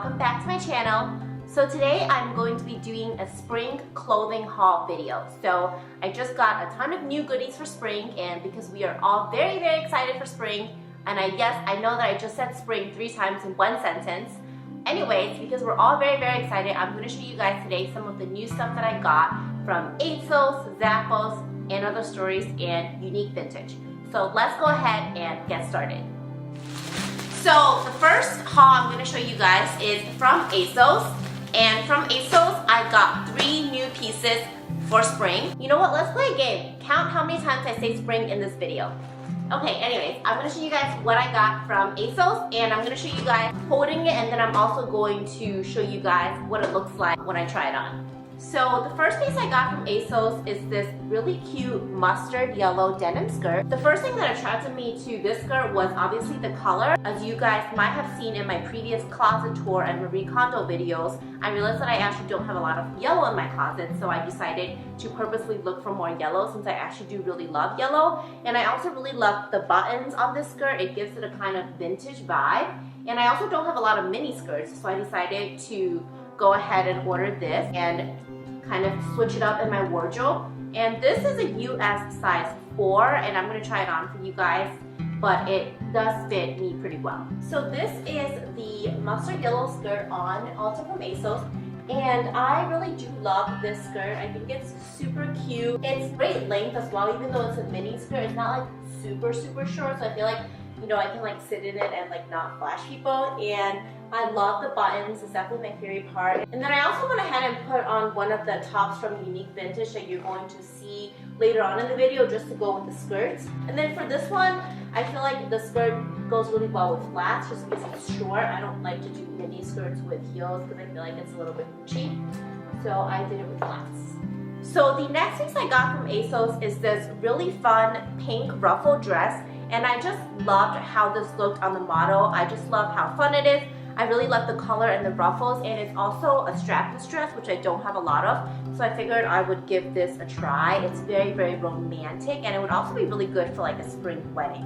welcome back to my channel. So today I'm going to be doing a spring clothing haul video. So I just got a ton of new goodies for spring, and because we are all very excited for spring, and I know that I just said spring 3 times in one sentence. Anyways, because we're all very excited, I'm going to show you guys today some of the new stuff that I got from Asos, Zappos, and other stores and Unique Vintage. So let's go ahead and get started. So the first haul I'm going to show you guys is from Asos. And from Asos, I got 3 new pieces for spring. You know what? Let's play a game. Count how many times I say spring in this video. Okay, anyways, I'm going to show you guys what I got from Asos, and I'm going to show you guys holding it, and then I'm also going to show you guys what it looks like when I try it on. So the first piece I got from Asos is this really cute mustard yellow denim skirt. The first thing that attracted me to this skirt was obviously the color. As you guys might have seen in my previous closet tour and Marie Kondo videos, I realized that I actually don't have a lot of yellow in my closet, so I decided to purposely look for more yellow since I actually do really love yellow. And I also really love the buttons on this skirt. It gives it a kind of vintage vibe. And I also don't have a lot of mini skirts, so I decided to go ahead and order this and kind of switch it up in my wardrobe. And this is a US size 4, and I'm going to try it on for you guys, but it does fit me pretty well. So this is the mustard yellow skirt on, also from Asos, and I really do love this skirt. I think it's super cute. It's great length as well, even though it's a mini skirt. It's not like super short, so I feel like, you know, I can like sit in it and like not flash people. And I love the buttons. It's definitely my favorite part. And then I also went ahead and put on one of the tops from Unique Vintage that you're going to see later on in the video, just to go with the skirts. And then for this one, I feel like the skirt goes really well with flats just because it's short. I don't like to do mini skirts with heels because I feel like it's a little bit cheap. So I did it with flats. So the next piece I got from Asos is this really fun pink ruffle dress. And I just loved how this looked on the model. I just love how fun it is. I really love the color and the ruffles, and it's also a strapless dress, which I don't have a lot of, so I figured I would give this a try. It's very romantic, and it would also be really good for like a spring wedding.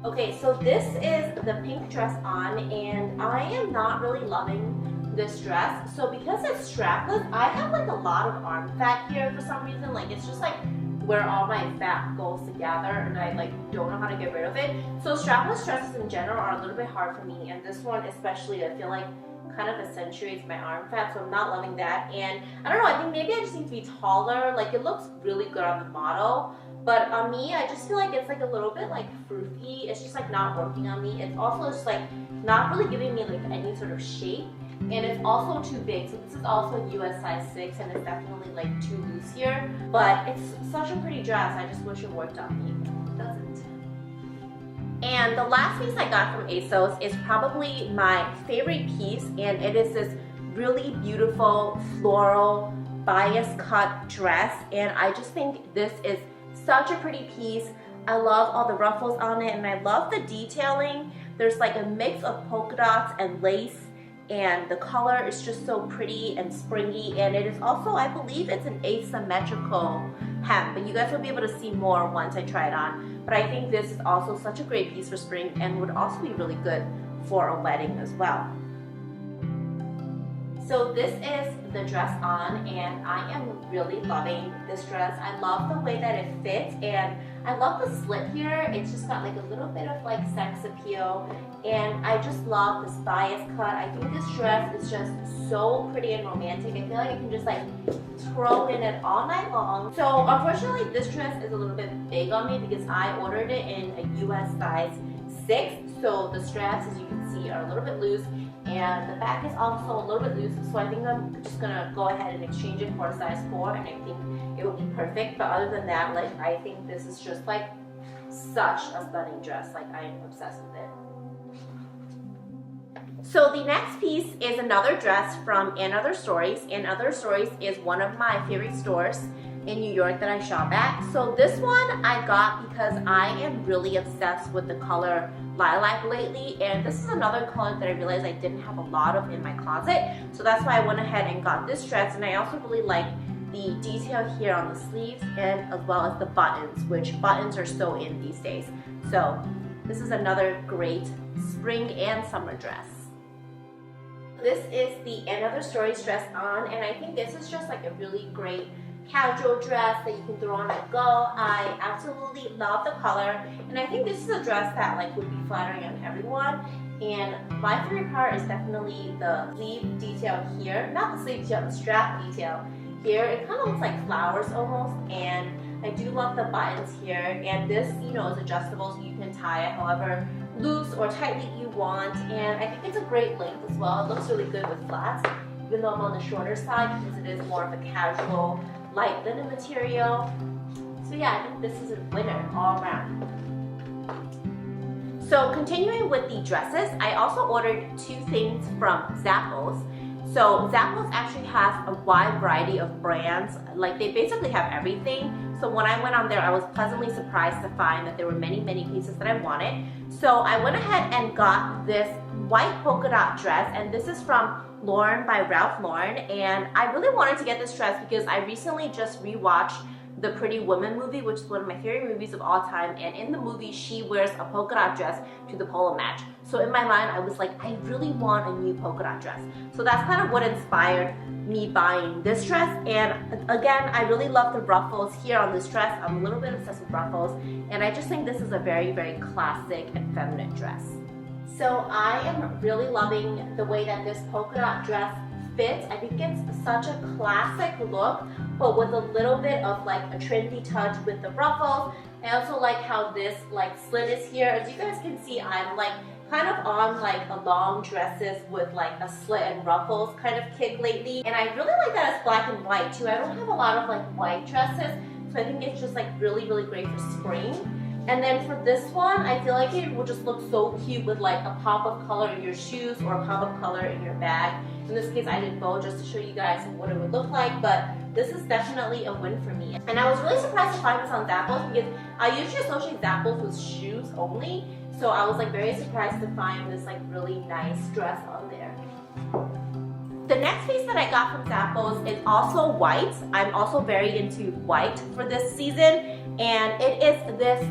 Okay, so this is the pink dress on, and I am not really loving this dress. So because it's strapless, I have like a lot of arm fat here for some reason. Like it's just like where all my fat goes together, and I like don't know how to get rid of it. So strapless dresses in general are a little bit hard for me, and this one especially I feel like kind of accentuates my arm fat, so I'm not loving that. And I don't know, I think maybe I just need to be taller. Like it looks really good on the model, but on me I just feel like it's like a little bit like fruity. It's just like not working on me. It's also just like not really giving me like any sort of shape. And it's also too big, so this is also US size 6, and it's definitely like too loose here. But it's such a pretty dress, I just wish it worked on me. It doesn't. And the last piece I got from Asos is probably my favorite piece, and it is this really beautiful floral bias cut dress. And I just think this is such a pretty piece. I love all the ruffles on it, and I love the detailing. There's like a mix of polka dots and lace, and the color is just so pretty and springy, and it is also, I believe it's an asymmetrical hem, but you guys will be able to see more once I try it on. But I think this is also such a great piece for spring and would also be really good for a wedding as well. So this is the dress on, and I am really loving this dress. I love the way that it fits, and I love the slit here. It's just got like a little bit of like sex appeal, and I just love this bias cut. I think this dress is just so pretty and romantic. I feel like I can just like throw in it all night long. So unfortunately this dress is a little bit big on me because I ordered it in a US size 6. So the straps, as you can see, are a little bit loose, and the back is also a little bit loose, so I think I'm just gonna go ahead and exchange it for a size 4, and I think it will be perfect. But other than that, like I think this is just like such a stunning dress. Like I am obsessed with it. So the next piece is another dress from Other Stories. Other Stories is one of my favorite stores in New York that I shop at. So this one I got because I am really obsessed with the color lilac lately, and this is another color that I realized I didn't have a lot of in my closet, so that's why I went ahead and got this dress. And I also really like the detail here on the sleeves, and as well as the buttons, which buttons are so in these days. So this is another great spring and summer dress. This is the Another Stories dress on, and I think this is just like a really great casual dress that you can throw on and go. I absolutely love the color, and I think this is a dress that like would be flattering on everyone. And my favorite part is definitely the sleeve detail here. Not the sleeve detail, the strap detail here. It kind of looks like flowers almost, and I do love the buttons here. And this, you know, is adjustable, so you can tie it however loose or tightly you want. And I think it's a great length as well. It looks really good with flats, even though I'm on the shorter side because it is more of a casual, light linen material. So yeah, I think this is a winner all around. So continuing with the dresses, I also ordered 2 things from Zappos. So Zappos actually has a wide variety of brands. Like they basically have everything. So when I went on there, I was pleasantly surprised to find that there were many pieces that I wanted. So I went ahead and got this white polka dot dress, and this is from Lauren by Ralph Lauren. And I really wanted to get this dress because I recently just rewatched the Pretty Woman movie, which is one of my favorite movies of all time, and in the movie she wears a polka dot dress to the polo match. So in my mind I was like, I really want a new polka dot dress. So that's kind of what inspired me buying this dress. And again, I really love the ruffles here on this dress. I'm a little bit obsessed with ruffles, and I just think this is a very classic and feminine dress. So I am really loving the way that this polka dot dress fits. I think it's such a classic look, but with a little bit of like a trendy touch with the ruffles. I also like how this like slit is here. As you guys can see, I'm like kind of on like a long dresses with like a slit and ruffles kind of kick lately. And I really like that it's black and white too. I don't have a lot of like white dresses, so I think it's just like really great for spring. And then for this one, I feel like it will just look so cute with like a pop of color in your shoes or a pop of color in your bag. In this case, I did both just to show you guys what it would look like, but this is definitely a win for me. And I was really surprised to find this on Zappos because I usually associate Zappos with shoes only. So I was like very surprised to find this like really nice dress on there. The next piece that I got from Zappos is also white. I'm also very into white for this season, and it is this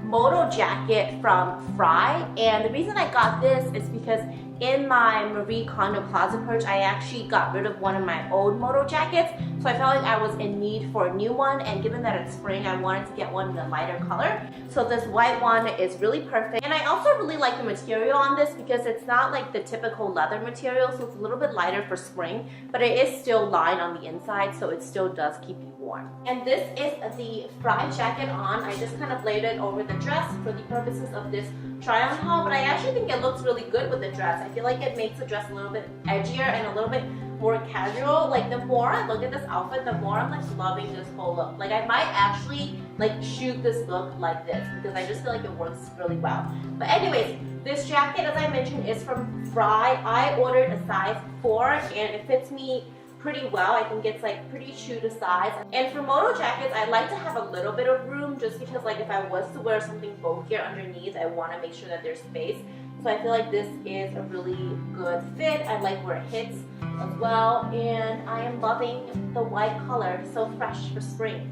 Moto Jacket from Fry. And the reason I got this is because in my Marie Kondo closet purge, I actually got rid of one of my old Moto Jackets, so I felt like I was in need for a new one, and given that it's spring, I wanted to get one in a lighter color. So this white one is really perfect. And I also really like the material on this because it's not like the typical leather material, so it's a little bit lighter for spring, but it is still lined on the inside, so it still does keep you warm. And this is the Fry jacket on. I just kind of laid it over the dress for the purposes of this try-on haul, but I actually think it looks really good with the dress. I feel like it makes the dress a little bit edgier and a little bit more casual. Like the more I look at this outfit, the more I'm like loving this whole look. Like I might actually like shoot this look like this because I just feel like it works really well. But anyways, this jacket, as I mentioned, is from Fry. I ordered a size 4 and it fits me pretty well. I think it's like pretty true to size. And for Moto Jackets, I like to have a little bit of room just because like if I was to wear something bulkier underneath, I want to make sure that there's space. So I feel like this is a really good fit. I like where it hits as well, and I am loving the white color, so fresh for spring.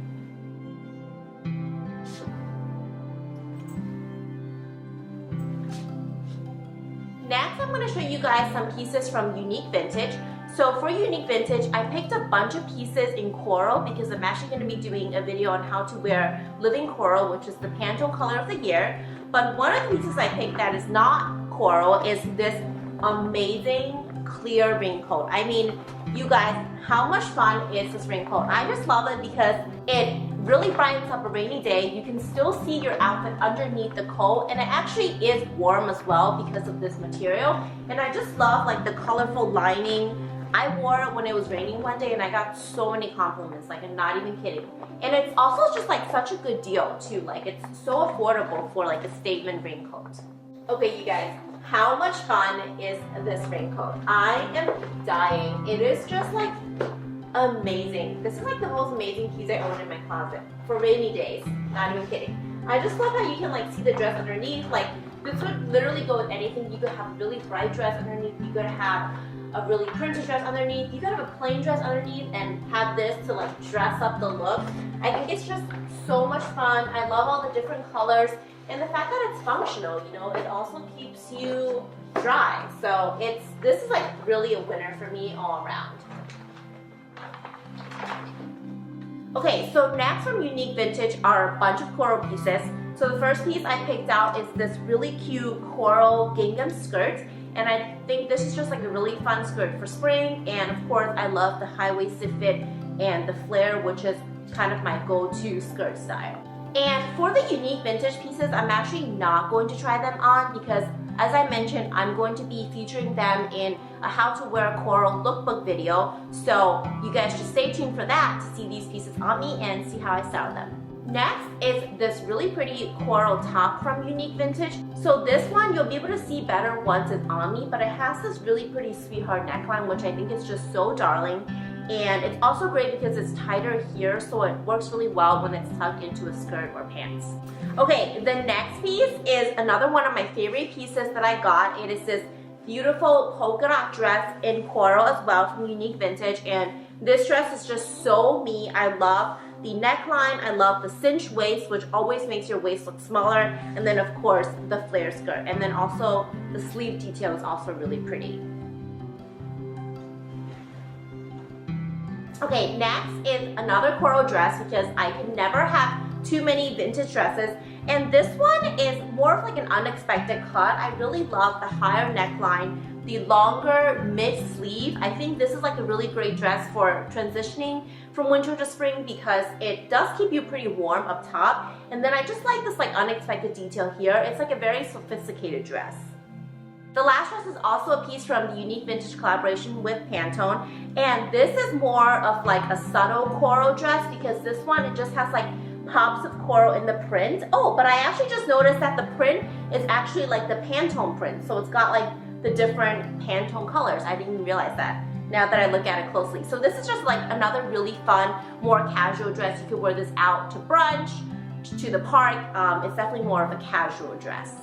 Next, I'm going to show you guys some pieces from Unique Vintage. So for Unique Vintage, I picked a bunch of pieces in coral because I'm actually going to be doing a video on how to wear living coral, which is the Pantone color of the year. But one of the pieces I picked that is not coral is this amazing clear raincoat. I mean, you guys, how much fun is this raincoat? I just love it because it really brightens up a rainy day. You can still see your outfit underneath the coat, and it actually is warm as well because of this material. And I just love like the colorful lining. I wore it when it was raining one day and I got so many compliments, like I'm not even kidding. And it's also just like such a good deal too. Like it's so affordable for like a statement raincoat. Okay, you guys, how much fun is this raincoat? I am dying. It is just like amazing. This is like the most amazing piece I own in my closet for rainy days, not even kidding. I just love how you can like see the dress underneath. Like this would literally go with anything. You could have a really bright dress underneath. You could have a really printed dress underneath. You could have a plain dress underneath and have this to like dress up the look. I think it's just so much fun. I love all the different colors. And the fact that it's functional, you know, it also keeps you dry. So this is like really a winner for me all around. Okay, so next from Unique Vintage are a bunch of coral pieces. So the first piece I picked out is this really cute coral gingham skirt. And I think this is just like a really fun skirt for spring. And of course, I love the high-waisted fit and the flare, which is kind of my go-to skirt style. And for the Unique Vintage pieces, I'm actually not going to try them on because, as I mentioned, I'm going to be featuring them in a how to wear a coral lookbook video. So you guys just stay tuned for that to see these pieces on me and see how I style them. Next is this really pretty coral top from Unique Vintage. So this one you'll be able to see better once it's on me, but it has this really pretty sweetheart neckline, which I think is just so darling. And it's also great because it's tighter here, so it works really well when it's tucked into a skirt or pants. Okay, the next piece is another one of my favorite pieces that I got. It is this beautiful polka dot dress in coral as well from Unique Vintage. And this dress is just so me. I love the neckline, I love the cinched waist, which always makes your waist look smaller. And then of course, the flare skirt. And then also the sleeve detail is also really pretty. Okay, next is another coral dress because I can never have too many vintage dresses. And this one is more of like an unexpected cut. I really love the higher neckline, the longer mid sleeve. I think this is like a really great dress for transitioning from winter to spring because it does keep you pretty warm up top. And then I just like this like unexpected detail here. It's like a very sophisticated dress. The last dress is also a piece from the Unique Vintage collaboration with Pantone. And this is more of like a subtle coral dress because this one, it just has like pops of coral in the print. Oh, but I actually just noticed that the print is actually like the Pantone print. So it's got like the different Pantone colors. I didn't even realize that now that I look at it closely. So this is just like another really fun, more casual dress. You could wear this out to brunch, to the park. It's definitely more of a casual dress.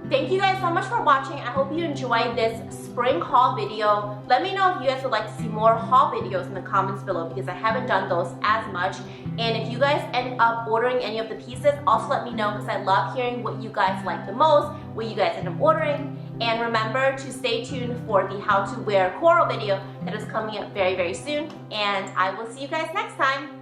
Thank you guys so much for watching. I hope you enjoyed this spring haul video. Let me know if you guys would like to see more haul videos in the comments below because I haven't done those as much. And if you guys end up ordering any of the pieces, also let me know because I love hearing what you guys like the most, what you guys end up ordering. And remember to stay tuned for the how to wear coral video that is coming up very, very soon. And I will see you guys next time.